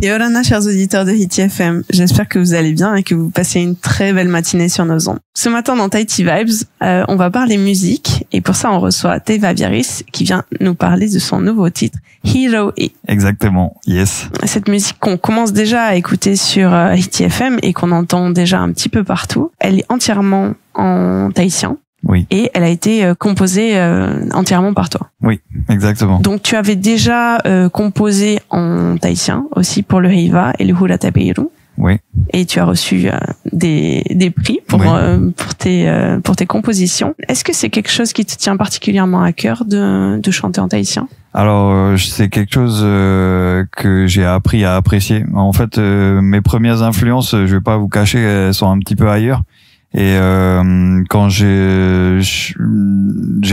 Et Orana, chers auditeurs de Hit FM, j'espère que vous allez bien et que vous passez une très belle matinée sur nos ondes. Ce matin dans Tahiti Vibes, on va parler musique et pour ça on reçoit Teva Biaris qui vient nous parler de son nouveau titre, Hero E. Exactement, yes. Cette musique qu'on commence déjà à écouter sur Hit FM et qu'on entend déjà un petit peu partout, elle est entièrement en tahitien. Oui. Et elle a été composée entièrement par toi. Oui, exactement. Donc tu avais déjà composé en tahitien aussi pour le Heiva et le Hula Taperu. Oui. Et tu as reçu des prix pour tes compositions. Est-ce que c'est quelque chose qui te tient particulièrement à cœur de chanter en tahitien? Alors c'est quelque chose que j'ai appris à apprécier. En fait, mes premières influences, je vais pas vous cacher, elles sont un petit peu ailleurs. Et quand j'ai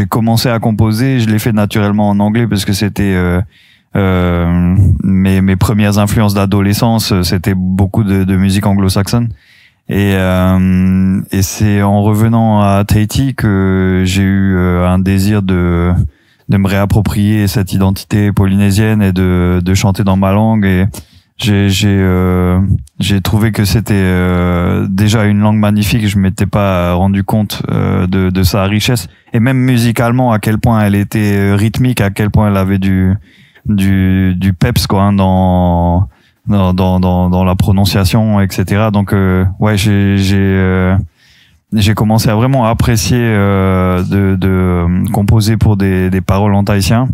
commencé à composer, je l'ai fait naturellement en anglais parce que c'était mes premières influences d'adolescence, c'était beaucoup de musique anglo-saxonne. Et c'est en revenant à Tahiti que j'ai eu un désir de me réapproprier cette identité polynésienne et de chanter dans ma langue. Et j'ai trouvé que c'était déjà une langue magnifique. Je m'étais pas rendu compte de sa richesse et même musicalement à quel point elle était rythmique, à quel point elle avait du peps quoi hein, dans la prononciation, etc. Donc ouais, j'ai commencé à vraiment apprécier de composer pour des paroles en tahitien.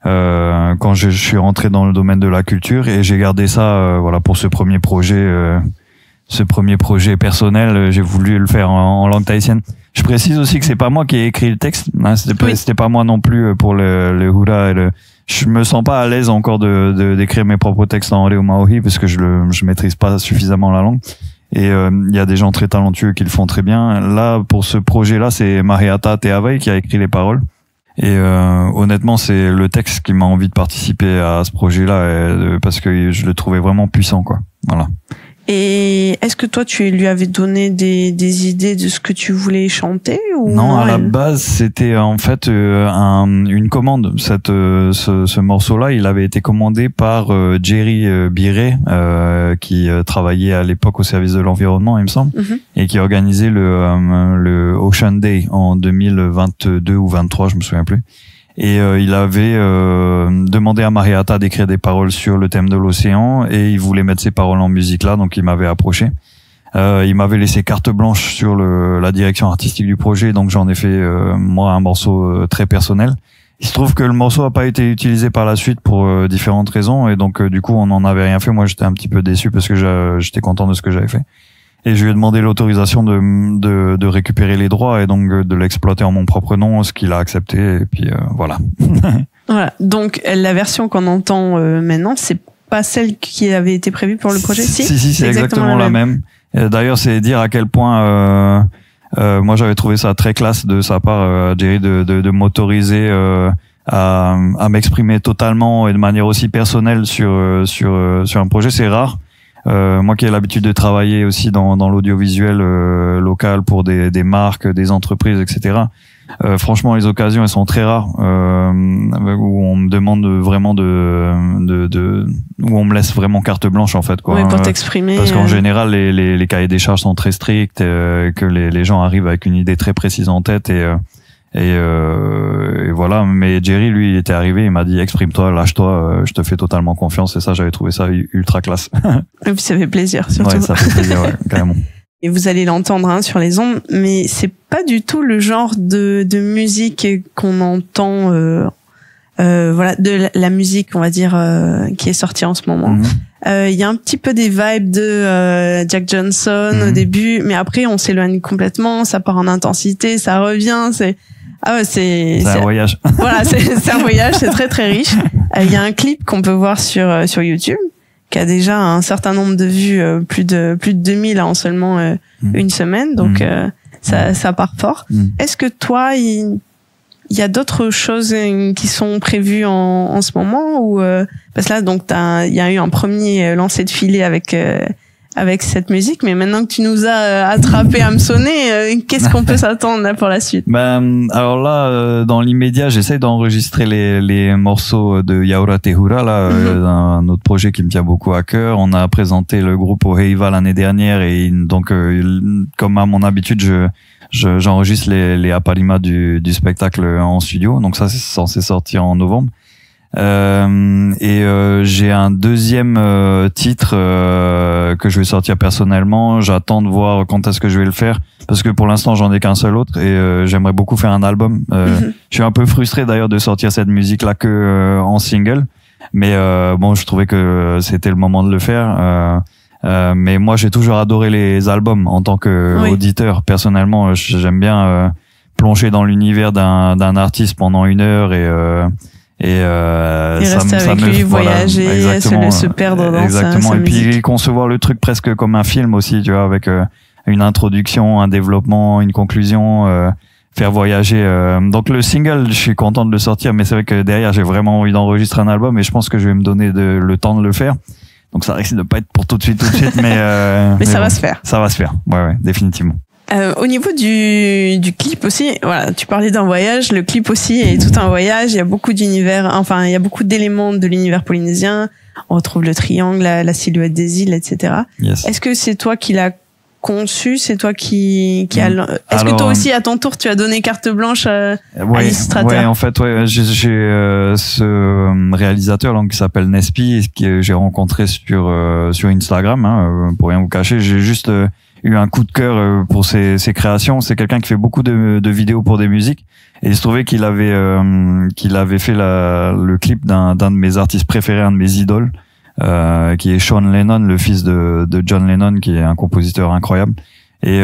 Quand je suis rentré dans le domaine de la culture et j'ai gardé ça voilà pour ce premier projet personnel. J'ai voulu le faire en langue tahitienne. Je précise aussi que c'est pas moi qui ai écrit le texte, hein, c'était pas moi non plus pour le hula et je me sens pas à l'aise encore d'écrire mes propres textes en Leo Maohi parce que je maîtrise pas suffisamment la langue. Et il y a des gens très talentueux qui le font très bien. Là pour ce projet là, c'est Mariata Teavai qui a écrit les paroles. Et honnêtement, c'est le texte qui m'a envie de participer à ce projet-là parce que je le trouvais vraiment puissant, quoi. Voilà. Et est-ce que toi, tu lui avais donné des idées de ce que tu voulais chanter ou non, à la base, c'était en fait une commande. Ce morceau-là, il avait été commandé par Jerry Biré, qui travaillait à l'époque au service de l'environnement, il me semble, et qui organisait le Ocean Day en 2022 ou 23, je me souviens plus. Et il avait demandé à Mariata d'écrire des paroles sur le thème de l'océan et il voulait mettre ses paroles en musique là, donc il m'avait approché. Il m'avait laissé carte blanche sur la direction artistique du projet, donc j'en ai fait moi un morceau très personnel. Il se trouve que le morceau a pas été utilisé par la suite pour différentes raisons et donc du coup on n'en avait rien fait. Moi j'étais un petit peu déçu parce que j'étais content de ce que j'avais fait. Et je lui ai demandé l'autorisation de récupérer les droits et donc de l'exploiter en mon propre nom, ce qu'il a accepté. Et puis voilà. Voilà. Donc la version qu'on entend maintenant, c'est pas celle qui avait été prévue pour le projet. Si, c'est exactement la même. D'ailleurs, c'est dire à quel point moi j'avais trouvé ça très classe de sa part, Jerry, de m'autoriser à m'exprimer totalement et de manière aussi personnelle sur un projet. C'est rare. Moi qui ai l'habitude de travailler aussi dans l'audiovisuel local pour des marques, des entreprises, etc. Franchement, les occasions elles sont très rares où on me demande vraiment où on me laisse vraiment carte blanche en fait quoi. Oui, pour t'exprimer. Parce qu'en général les cahiers des charges sont très stricts, que les gens arrivent avec une idée très précise en tête et voilà. Mais Jerry, lui, il était arrivé, il m'a dit exprime-toi, lâche-toi, je te fais totalement confiance. Et ça, j'avais trouvé ça ultra classe. Et puis ça fait plaisir, surtout. Ouais, ça fait plaisir, ouais, carrément. Et vous allez l'entendre hein, sur les ondes, mais c'est pas du tout le genre de musique qu'on entend. Voilà, de la musique, on va dire, qui est sortie en ce moment. Il y a un petit peu des vibes de Jack Johnson au début, mais après on s'éloigne complètement, ça part en intensité, ça revient, c'est un voyage. Voilà, c'est un voyage, c'est très très riche. Il y a un clip qu'on peut voir sur YouTube qui a déjà un certain nombre de vues, plus de 2000 en seulement une semaine, donc ça part fort. Est-ce que toi il y a d'autres choses qui sont prévues en ce moment ou parce que là donc il y a eu un premier lancer de filet avec avec cette musique, mais maintenant que tu nous as attrapé hameçonné, qu'est-ce qu'on peut s'attendre là pour la suite? Alors là, dans l'immédiat, j'essaie d'enregistrer les morceaux de Yaura Tehura, là, un autre projet qui me tient beaucoup à cœur. On a présenté le groupe au Heiva l'année dernière et donc, comme à mon habitude, j'enregistre les aparimas du spectacle en studio. Donc ça, c'est censé sortir en novembre. J'ai un deuxième titre que je vais sortir personnellement. J'attends de voir quand est-ce que je vais le faire parce que pour l'instant j'en ai qu'un seul autre et j'aimerais beaucoup faire un album. Je suis un peu frustré d'ailleurs de sortir cette musique là que en single, mais bon, je trouvais que c'était le moment de le faire. Mais moi j'ai toujours adoré les albums en tant que auditeur. Personnellement, j'aime bien plonger dans l'univers d'un artiste pendant 1 heure et rester avec lui, voyager, se perdre dans sa et musique. Puis concevoir le truc presque comme un film aussi, tu vois, avec une introduction, un développement, une conclusion, faire voyager. Donc le single, je suis content de le sortir, mais c'est vrai que derrière j'ai vraiment envie d'enregistrer un album et je pense que je vais me donner le temps de le faire. Donc ça risque de pas être pour tout de suite, mais ça va se faire. Ça va se faire, ouais, définitivement. Au niveau du clip aussi, voilà, tu parlais d'un voyage, le clip aussi est tout un voyage, il y a beaucoup d'univers, enfin, il y a beaucoup d'éléments de l'univers polynésien, on retrouve le triangle, la silhouette des îles, etc. Yes. Est-ce que c'est toi qui l'as conçu, c'est toi qui est-ce que toi aussi, à ton tour, tu as donné carte blanche à l'illustrateur? Ouais, en fait, j'ai ce réalisateur donc, qui s'appelle Nespi, que j'ai rencontré sur Instagram, pour rien vous cacher, j'ai juste eu un coup de cœur pour ses créations. C'est quelqu'un qui fait beaucoup de vidéos pour des musiques et il se trouvait qu'il avait fait le clip d'un de mes artistes préférés, un de mes idoles, qui est Sean Lennon, le fils de John Lennon, qui est un compositeur incroyable. Et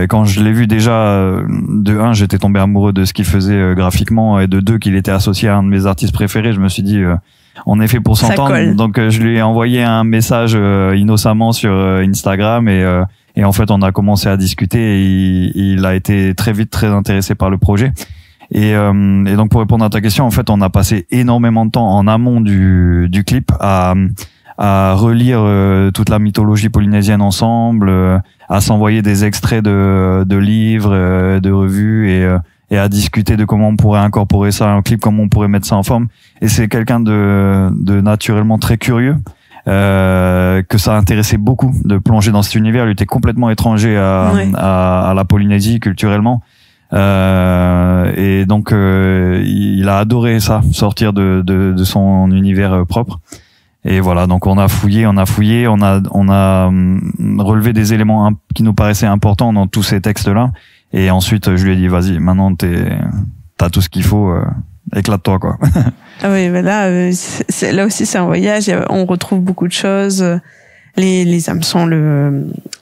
quand je l'ai vu déjà, de 1, j'étais tombé amoureux de ce qu'il faisait graphiquement, et de 2, qu'il était associé à un de mes artistes préférés. Je me suis dit, on est fait pour s'entendre. Donc je lui ai envoyé un message innocemment sur Instagram et en fait on a commencé à discuter et il a été très vite très intéressé par le projet. Et donc pour répondre à ta question, en fait on a passé énormément de temps en amont du clip à relire toute la mythologie polynésienne ensemble, à s'envoyer des extraits de livres, de revues et à discuter de comment on pourrait incorporer ça à un clip, comment on pourrait mettre ça en forme. Et c'est quelqu'un de naturellement très curieux, que ça intéressait beaucoup de plonger dans cet univers. Il était complètement étranger à la Polynésie culturellement. Et donc il a adoré ça, sortir de son univers propre. Et voilà, donc on a fouillé, on a relevé des éléments qui nous paraissaient importants dans tous ces textes-là. Et ensuite, je lui ai dit, vas-y, maintenant t'as tout ce qu'il faut, éclate-toi, quoi. Ah oui, mais là aussi c'est un voyage. On retrouve beaucoup de choses, les hameçons,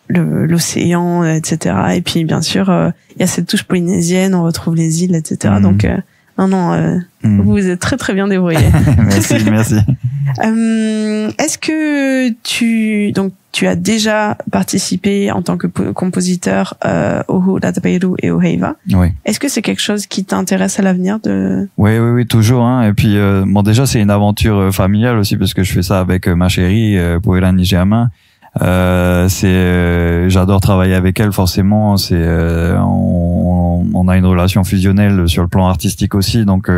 l'océan, etc. Et puis bien sûr, il y a cette touche polynésienne, on retrouve les îles, etc. Donc vous êtes très très bien débrouillé. Merci. Est-ce que tu as déjà participé en tant que compositeur au Hu'ula Tapairuu et au Heiva? Oui. Est-ce que c'est quelque chose qui t'intéresse à l'avenir de... Oui, toujours. Et puis bon, déjà c'est une aventure familiale aussi parce que je fais ça avec ma chérie Poela Nijiama. J'adore travailler avec elle forcément. On a une relation fusionnelle sur le plan artistique aussi, donc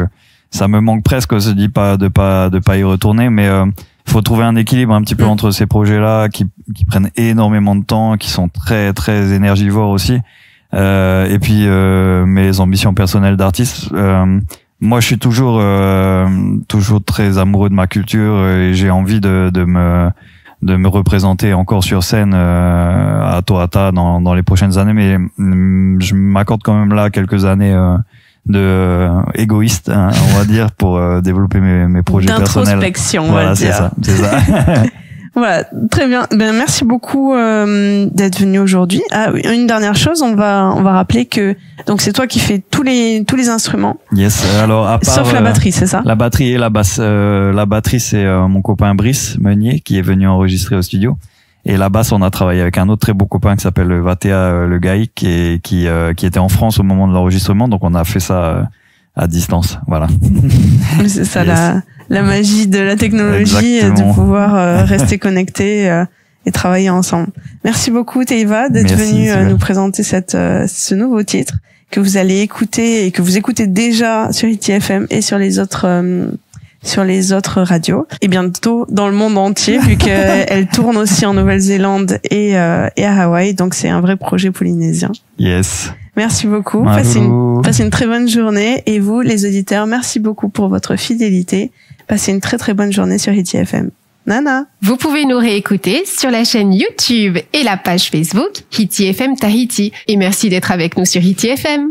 ça me manque presque. Je dis pas de pas y retourner, mais faut trouver un équilibre un petit peu entre ces projets-là qui prennent énormément de temps, qui sont très très énergivores aussi, et puis mes ambitions personnelles d'artiste. Moi, je suis toujours très amoureux de ma culture et j'ai envie de me représenter encore sur scène à Toata dans les prochaines années, mais je m'accorde quand même là quelques années égoïste, on va dire, pour développer mes projets personnels. D'introspection, voilà, c'est ça. Voilà, très bien. Merci beaucoup d'être venu aujourd'hui. Une dernière chose, on va rappeler que donc c'est toi qui fais tous les instruments. Yes. Alors à part, sauf la batterie, c'est ça? La batterie et la basse. La batterie, c'est mon copain Brice Meunier qui est venu enregistrer au studio. Et la basse, on a travaillé avec un autre très beau copain qui s'appelle Vatea Le Gaïc qui était en France au moment de l'enregistrement. Donc on a fait ça à distance. Voilà. C'est ça, yes. La magie de la technologie, de pouvoir rester connecté travailler ensemble. Merci beaucoup Teiva d'être venu nous présenter ce nouveau titre que vous allez écouter et que vous écoutez déjà sur ITFM et sur les autres radios et bientôt dans le monde entier vu qu'elle tourne aussi en Nouvelle-Zélande et à Hawaï, donc c'est un vrai projet polynésien. Yes. Merci beaucoup. Passez une très bonne journée et vous les auditeurs, merci beaucoup pour votre fidélité. Passez une très très bonne journée sur ITFM. Nana. Vous pouvez nous réécouter sur la chaîne YouTube et la page Facebook ITFM Tahiti. Et merci d'être avec nous sur ITFM.